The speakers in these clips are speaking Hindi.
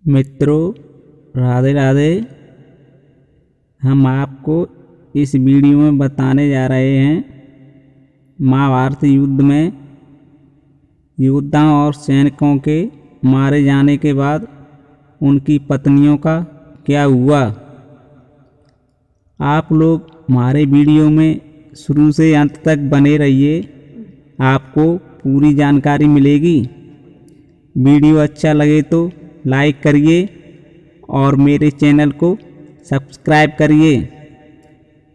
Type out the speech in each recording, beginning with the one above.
मित्रों, राधे राधे। हम आपको इस वीडियो में बताने जा रहे हैं महाभारत युद्ध में योद्धाओं और सैनिकों के मारे जाने के बाद उनकी पत्नियों का क्या हुआ। आप लोग हमारे वीडियो में शुरू से अंत तक बने रहिए, आपको पूरी जानकारी मिलेगी। वीडियो अच्छा लगे तो लाइक करिए और मेरे चैनल को सब्सक्राइब करिए।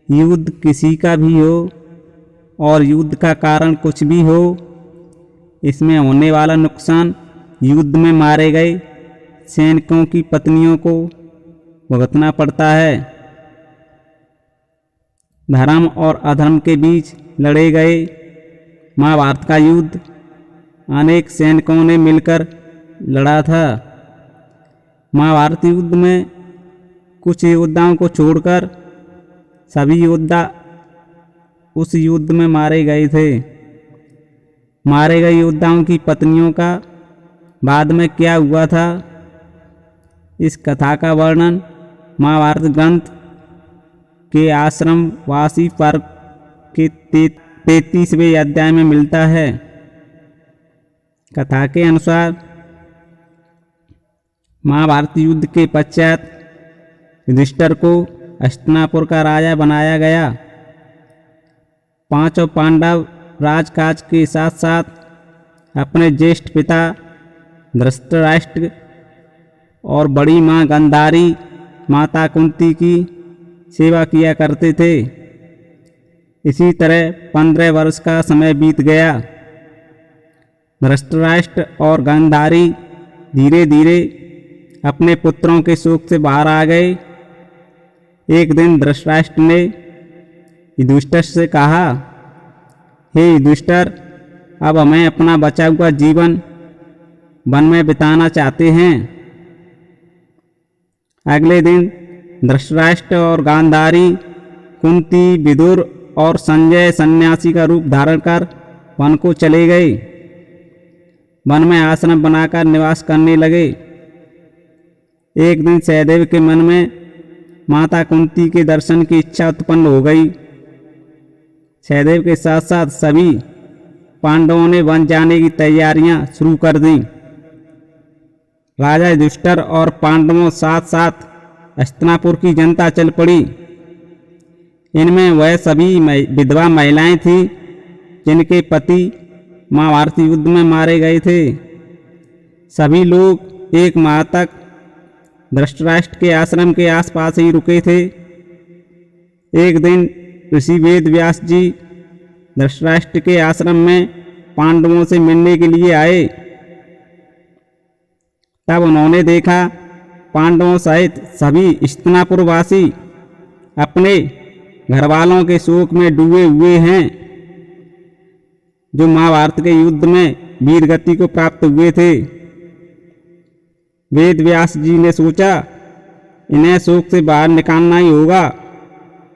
युद्ध किसी का भी हो और युद्ध का कारण कुछ भी हो, इसमें होने वाला नुकसान युद्ध में मारे गए सैनिकों की पत्नियों को भुगतना पड़ता है। धर्म और अधर्म के बीच लड़े गए महाभारत का युद्ध अनेक सैनिकों ने मिलकर लड़ा था। महाभारत युद्ध में कुछ योद्धाओं को छोड़कर सभी योद्धा उस युद्ध में मारे गए थे। मारे गए योद्धाओं की पत्नियों का बाद में क्या हुआ था, इस कथा का वर्णन महाभारत ग्रंथ के आश्रमवासी पर्व के 33वें अध्याय में मिलता है। कथा के अनुसार महाभारत युद्ध के पश्चात युधिष्ठिर को हस्तिनापुर का राजा बनाया गया। पांचों पांडव राजकाज के साथ साथ अपने ज्येष्ठ पिता धृतराष्ट्र और बड़ी मां गांधारी माता कुंती की सेवा किया करते थे। इसी तरह 15 वर्ष का समय बीत गया। धृतराष्ट्र और गांधारी धीरे धीरे अपने पुत्रों के शोक से बाहर आ गए। एक दिन धृतराष्ट्र ने युधिष्ठिर से कहा, हे युधिष्ठिर, अब हमें अपना बचा हुआ जीवन वन में बिताना चाहते हैं। अगले दिन धृतराष्ट्र और गांधारी, कुंती, विदुर और संजय सन्यासी का रूप धारण कर वन को चले गए। वन में आश्रम बनाकर निवास करने लगे। एक दिन सहदेव के मन में माता कुंती के दर्शन की इच्छा उत्पन्न हो गई। सहदेव के साथ साथ सभी पांडवों ने वन जाने की तैयारियां शुरू कर दी। राजा युधिष्ठिर और पांडवों साथ साथ हस्तिनापुर की जनता चल पड़ी। इनमें वह सभी विधवा महिलाएं थीं जिनके पति महाभारत युद्ध में मारे गए थे। सभी लोग एक माह तक धृतराष्ट्र के आश्रम के आसपास ही रुके थे। एक दिन ऋषि वेद व्यास जी धृतराष्ट्र के आश्रम में पांडवों से मिलने के लिए आए। तब उन्होंने देखा पांडवों सहित सभी हस्तिनापुरवासी अपने घरवालों के शोक में डूबे हुए हैं, जो महाभारत के युद्ध में वीरगति को प्राप्त हुए थे। वेद व्यास जी ने सोचा इन्हें शोक से बाहर निकालना ही होगा।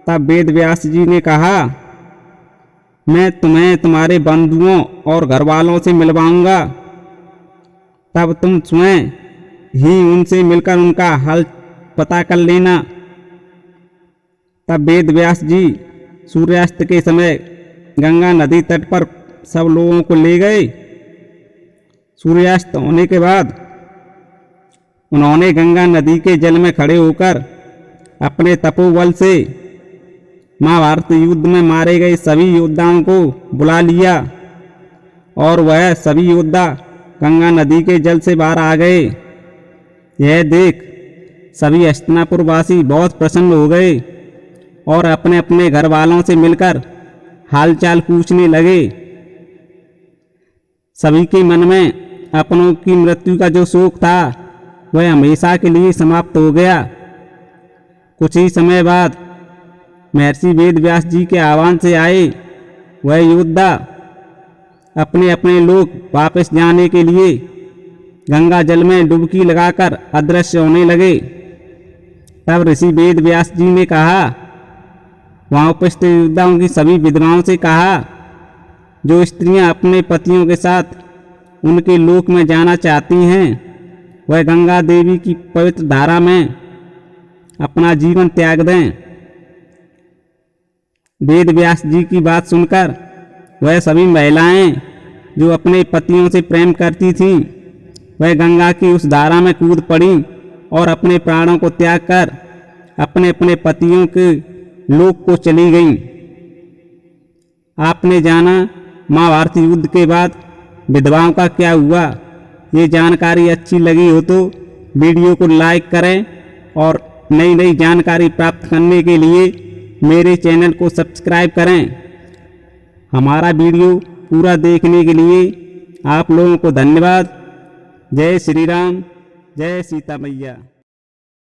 तब वेद व्यास जी ने कहा, मैं तुम्हें तुम्हारे बंधुओं और घरवालों से मिलवाऊंगा, तब तुम स्वयं ही उनसे मिलकर उनका हाल पता कर लेना। तब वेद व्यास जी सूर्यास्त के समय गंगा नदी तट पर सब लोगों को ले गए। सूर्यास्त होने के बाद उन्होंने गंगा नदी के जल में खड़े होकर अपने तपोबल से महाभारत युद्ध में मारे गए सभी योद्धाओं को बुला लिया और वह सभी योद्धा गंगा नदी के जल से बाहर आ गए। यह देख सभी हस्तिनापुरवासी बहुत प्रसन्न हो गए और अपने अपने घर वालों से मिलकर हालचाल पूछने लगे। सभी के मन में अपनों की मृत्यु का जो शोक था वह हमेशा के लिए समाप्त हो गया। कुछ ही समय बाद महर्षि वेद व्यास जी के आह्वान से आए वह योद्धा अपने अपने लोग वापस जाने के लिए गंगा जल में डुबकी लगाकर अदृश्य होने लगे। तब ऋषि वेद व्यास जी ने कहा, वहाँ उपस्थित योद्धाओं की सभी विधवाओं से कहा, जो स्त्रियां अपने पतियों के साथ उनके लोक में जाना चाहती हैं वह गंगा देवी की पवित्र धारा में अपना जीवन त्याग दें। वेद व्यास जी की बात सुनकर वह सभी महिलाएं जो अपने पतियों से प्रेम करती थीं, वह गंगा की उस धारा में कूद पड़ी और अपने प्राणों को त्याग कर अपने अपने पतियों के लोक को चली गईं। आपने जाना महाभारत युद्ध के बाद विधवाओं का क्या हुआ। ये जानकारी अच्छी लगी हो तो वीडियो को लाइक करें और नई नई जानकारी प्राप्त करने के लिए मेरे चैनल को सब्सक्राइब करें। हमारा वीडियो पूरा देखने के लिए आप लोगों को धन्यवाद। जय श्री राम, जय सीता मैया।